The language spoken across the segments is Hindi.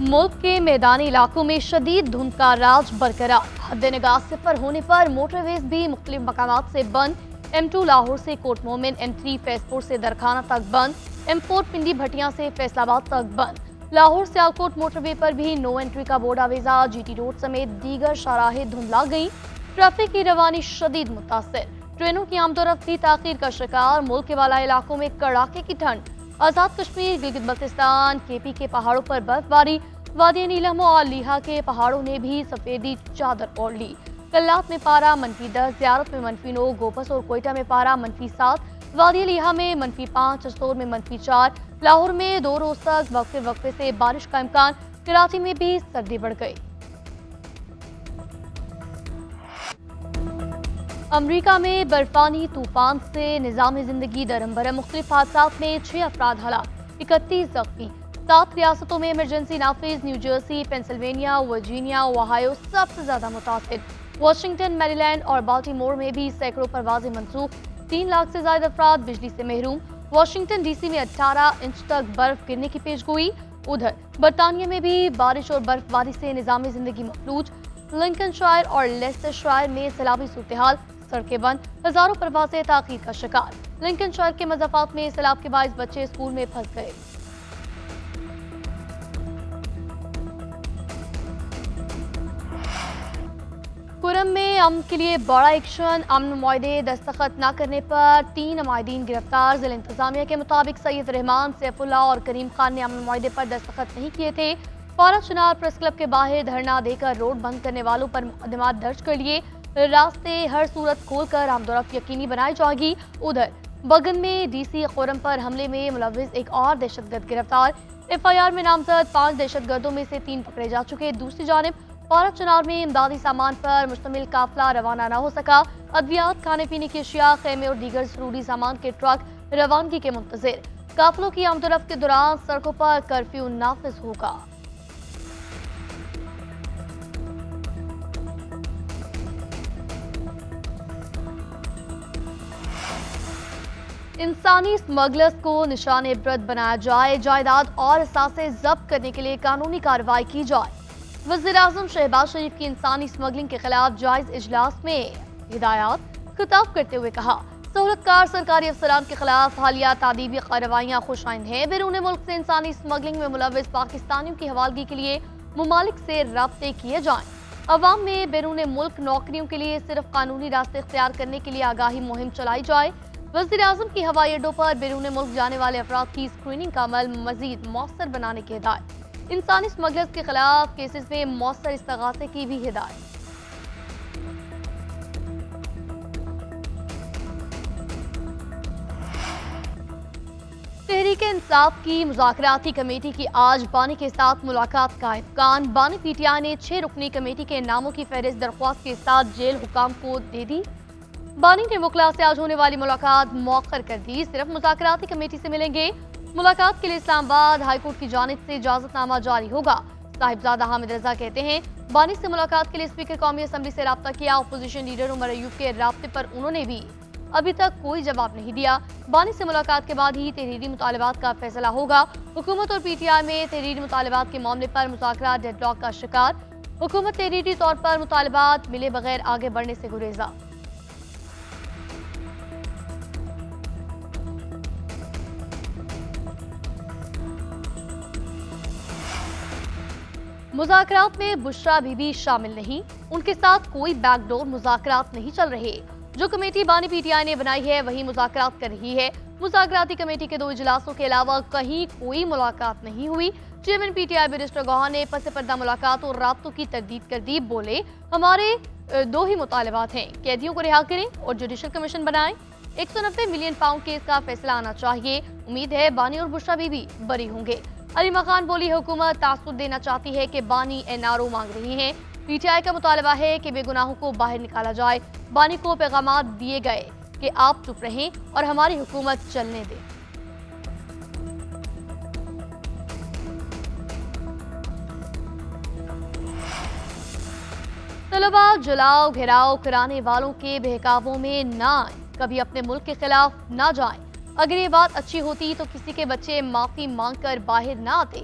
मुल्क के मैदानी इलाकों में शदीद धुंध का राज बरकरार। हद-ए-निगाह सिफर होने पर मोटरवेज भी मुख्तलिफ मकामात से बंद। M2 लाहौर से कोट मोमिन, M3 फैजपुर से दरखाना तक बंद, M4 पिंडी भटिया से फैसलाबाद तक बंद। लाहौर सियालकोट मोटरवे पर भी नो एंट्री का बोर्ड आवेजा। GT रोड समेत दीगर शाहराहें धुंधला गई। ट्रैफिक की रवानी शदीद मुतासिर। ट्रेनों की आमदोरफ्ती ताखीर का शिकार। मुल्क के वाला इलाकों में कड़ाके की ठंड। आजाद कश्मीर, गिलगित बल्तिस्तान, KP के पहाड़ों पर बर्फबारी। वादी नीलम और लिहा के पहाड़ों ने भी सफेदी चादर ओढ़ ली। कल्लात में पारा -10, ज़ियारत में -9, गोपस और कोयटा में पारा -7, वादी लिहा में -5, अस्तोर में -4। लाहौर में 2 रोज तक वक्फे से बारिश का इम्कान। कराची में भी सर्दी बढ़ गई। अमरीका में बर्फानी तूफान से निज़ाम जिंदगी दरमबरम। मुख्तलिफ हादसात में 6 अफराद हलाक, 31 जख्मी। 7 रियासतों में इमरजेंसी नाफिज। New Jersey, Pennsylvania, Virginia, Ohio सबसे ज्यादा मुतासिर। वाशिंगटन, मैरीलैंड और बाल्टीमोर में भी सैकड़ों परवाजें मनसूख। 3 लाख से ज्यादा अफराद बिजली से महरूम। वाशिंगटन DC में 18 इंच तक बर्फ गिरने की पेशगोई। उधर बरतानिया में भी बारिश और बर्फबारी से निज़ाम जिंदगी मफलूज। लिंकनशायर और लेस्टरशायर में सैलाबी सूरत-ए-हाल, सड़कें बंद, हजारों परवाजें ताखीर का शिकार। लिंकनशायर के मज़ाफात में सैलाब के बाइस बच्चे स्कूल में फंस गए। कुरम में अमन के लिए बड़ा एक्शन। अमन मुआहदे दस्तखत न करने पर 3 अमायदीन गिरफ्तार। जिला इंतजामिया के मुताबिक सैयद रहमान, सैफुल्लाह और करीम खान ने अमन मुआहदे पर दस्तखत नहीं किए थे। पारा चनार प्रेस क्लब के बाहर धरना देकर रोड बंद करने वालों पर मुकदमा दर्ज कर लिए। रास्ते हर सूरत खोलकर आमदोरफ्त यकीनी बनाई जाएगी। उधर बगन में DC खुरम पर हमले में मुलव्विस एक और दहशतगर्द गिरफ्तार। FIR में नामजद 5 दहशतगर्दों में से 3 पकड़े जा चुके। दूसरी जानिब पारा चनार में इमदादी सामान पर मुश्तमिल काफिला रवाना न हो सका। अद्वियात, खाने पीने की अशिया, खेमे और दीगर जरूरी सामान के ट्रक रवानगी के मुंतजिर। काफिलों की आमदोरफ्त के दौरान सड़कों पर कर्फ्यू नाफिज होगा। इंसानी स्मगलर्स को निशान इबरत बनाया जाए। जायदाद और असासे जब्त करने के लिए कानूनी कार्रवाई की जाए। वज़ीर-ए-आज़म शहबाज शरीफ की इंसानी स्मगलिंग के खिलाफ जायज इजलास में हिदायत खिताब करते हुए कहा, सहूलतकार सरकारी अफसरान के खिलाफ हालिया तादीबी कार्रवाइयाँ खुशाइंद हैं। बैरून मुल्क से इंसानी स्मगलिंग में मुलव्विस पाकिस्तानियों की हवालगी के लिए मुमालिक से राब्ते किए जाएं। अवाम में बैरून मुल्क नौकरियों के लिए सिर्फ कानूनी रास्ते इख्तियार करने के लिए आगाही मुहिम चलाई जाए। वज़ीर-ए-आज़म की हवाई अड्डों पर बैरून मुल्क जाने वाले अफराद की स्क्रीनिंग का अमल मजीद मौसर बनाने की हिदायत। इंसानी स्मगलर्स के खिलाफ केसेस में मौसर इस्तगासे की भी हिदायत। तहरीक इंसाफ की मुज़ाकराती कमेटी की आज बानी के साथ मुलाकात का इम्कान। बानी PTI ने 6 रुकनी कमेटी के नामों की फहरिस्त दरख्वास्त के साथ जेल हुकाम को दे दी। बानी ने वकला से आज होने वाली मुलाकात मौखर कर दी। सिर्फ मुज़ाकराती कमेटी से मिलेंगे। मुलाकात के लिए इस्लामाबाद हाईकोर्ट की जानिब से इजाजतनामा जारी होगा। साहिबजादा हामिद रजा कहते हैं, बानी से मुलाकात के लिए स्पीकर कौमी असम्बली से रब्ता किया। अपोजिशन लीडर उमर अयूब के राब्ते पर उन्होंने भी अभी तक कोई जवाब नहीं दिया। बानी से मुलाकात के बाद ही तहरीरी मुतालबात का फैसला होगा। हुकूमत और PTI में तहरीरी मुतालबात के मामले पर मुज़ाकरात डेडलॉक का शिकार। हुकूमत तहरीरी तौर पर मुतालबात मिले बगैर आगे बढ़ने से गुरेजा। मुज़ाकरात में बुशरा बीबी शामिल नहीं। उनके साथ कोई बैकडोर मुज़ाकरात नहीं चल रहे। जो कमेटी बानी PTI ने बनाई है वही मुज़ाकरात कर रही है। मुज़ाकराती कमेटी के 2 इजलासों के अलावा कहीं कोई मुलाकात नहीं हुई। चेयरमैन PTI बैरिस्टर गौहर ने पस पर्दा मुलाकात और राब्तों की तरदीद कर दी। बोले, हमारे 2 ही मुतालबात हैं, कैदियों को रिहा करें और जुडिशल कमीशन बनाएं। 190 मिलियन पाउंड केस का फैसला आना चाहिए। उम्मीद है बानी और बुशरा बीबी बरी होंगे। अलीमा खान बोली, हुकूमत तासुब देना चाहती है कि बानी NRO मांग रही हैं। PTI का मुतालबा है कि बेगुनाहों को बाहर निकाला जाए। बानी को पैगामात दिए गए कि आप चुप रहें और हमारी हुकूमत चलने दें। तलबा जलाओ घेराव कराने वालों के बहकावों में ना आए। कभी अपने मुल्क के खिलाफ ना जाएं। अगर ये बात अच्छी होती तो किसी के बच्चे माफी मांगकर बाहर ना आते।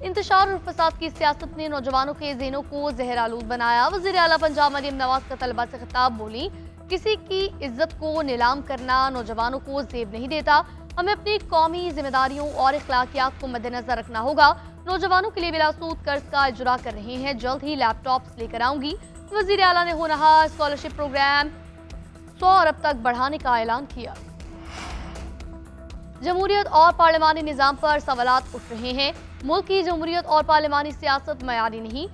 इंतशार और फसाद की सियासत ने नौजवानों के ज़हनों को जहरालूद बनाया। वज़ीर आला पंजाब मरियम नवाज का तलबा से खिताब बोली, किसी की इज्जत को नीलाम करना नौजवानों को जेब नहीं देता। हमें अपनी कौमी जिम्मेदारियों और अखलाकियात को मद्देनजर रखना होगा। नौजवानों के लिए बिलासूद कर्ज का इजरा कर रहे हैं, जल्द ही लैपटॉप्स लेकर आऊंगी। वज़ीर आला ने होनहार स्कॉलरशिप प्रोग्राम 100 अरब तक बढ़ाने का ऐलान किया। जमहूरियत और पार्लिमानी निज़ाम पर सवालात उठ रहे हैं। मुल्क की जमहूरियत और पार्लिमानी सियासत मयारी नहीं,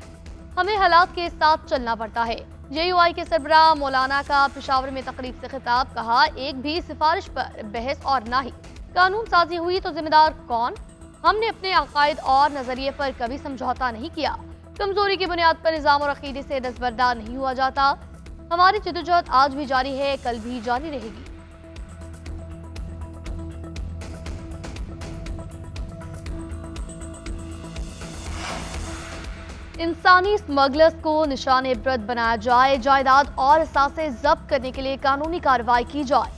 हमें हालात के साथ चलना पड़ता है। JUI के सरबराह मौलाना का पेशावर में तकरीब से खिताब, कहा एक भी सिफारिश पर बहस और ना ही कानून साजी हुई तो जिम्मेदार कौन। हमने अपने अकायद और नजरिए पर कभी समझौता नहीं किया। कमजोरी की बुनियाद पर निज़ाम और अकीदे से दस्तबरदार नहीं हुआ जाता। हमारी जदोजहद आज भी जारी है, कल भी जारी रहेगी। इंसानी स्मगलर्स को निशान इबरत बनाया जाए, जायदाद और असासे जब्त करने के लिए कानूनी कार्रवाई की जाए।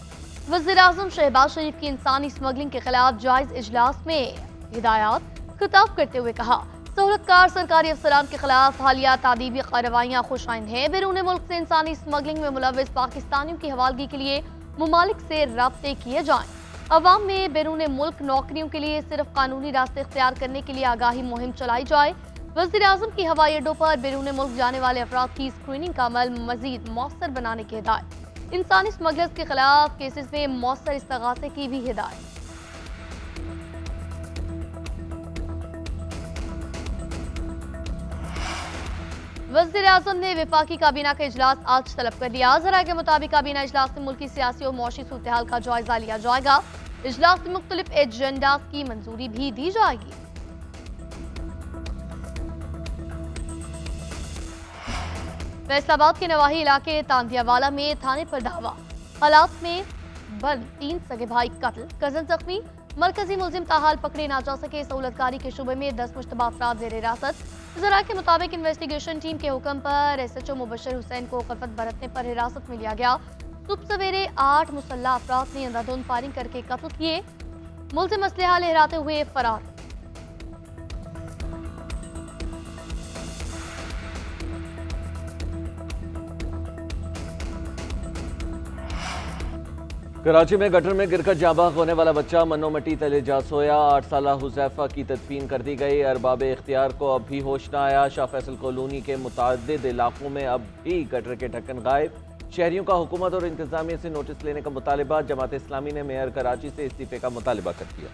वज़ीर आज़म शहबाज शरीफ की इंसानी स्मगलिंग के खिलाफ जायज इजलास में हिदायत खिताब करते हुए कहा, सहूलतकार सरकारी अफसरान के खिलाफ हालिया तादीबी कार्रवाइयाँ खुशाइंद हैं। बैरून मुल्क से इंसानी स्मगलिंग में मुलव्वस पाकिस्तानियों की हवालगी के लिए मुमालिक से राब्ते किए जाएं। अवाम में बैरून मुल्क नौकरियों के लिए सिर्फ कानूनी रास्ते इख्तियार करने के लिए आगाही मुहिम चलाई जाए। वज़ीर आज़म की हवाई अड्डों पर बैरून मुल्क जाने वाले अफराद की स्क्रीनिंग का अमल मजीद मौसर बनाने की हिदायत। इंसानी स्मगलर्स के खिलाफ केसेस में मौसर इस्तगासे की भी हिदायत। वज़ीर आज़म ने वफाकी काबीना का इजलास आज तलब कर दिया। ज़राए के मुताबिक काबीना इजलास में मुल्की सियासी और मौशी सूरत-ए-हाल का जायजा लिया जाएगा। इजलास में मुख्तलिफ एजेंडास की मंजूरी भी दी जाएगी। फैसलाबाद के नवाही इलाके तांदियावाला में थाने पर धावा, हालात में बंद 3 सगे भाई कत्ल, कजन जख्मी, मरकजी मुलजिम ताहाल पकड़े ना जा सके। सहूलतकारी के शुबे में 10 मुश्तबा अफराद जेर हिरासत। ज़राए के मुताबिक इन्वेस्टिगेशन टीम के हुक्म पर SHO मुबशर हुसैन को खफत बरतने पर हिरासत में लिया गया। सुबह सवेरे 8 मुसल्ला अफराद ने अंधाधुंध फायरिंग करके कत्ल किए। मुलजिम असलहा लहराते हुए फरार। कराची में गटर में गिरकर जाबाग होने वाला बच्चा मन्नो मट्टी तले जा सोया। 8 साला हुजैफा की तदफीन कर दी गई। अरबाब इख्तियार को अब भी होश न आया। शाह फैसल कॉलोनी के मुतादिद इलाकों में अब भी गटर के ढक्कन गायब। शहरियों का हुकूमत और इंतजामिया से नोटिस लेने का मुतालबा। जमात इस्लामी ने मेयर कराची से इस्तीफे का मुतालबा कर दिया।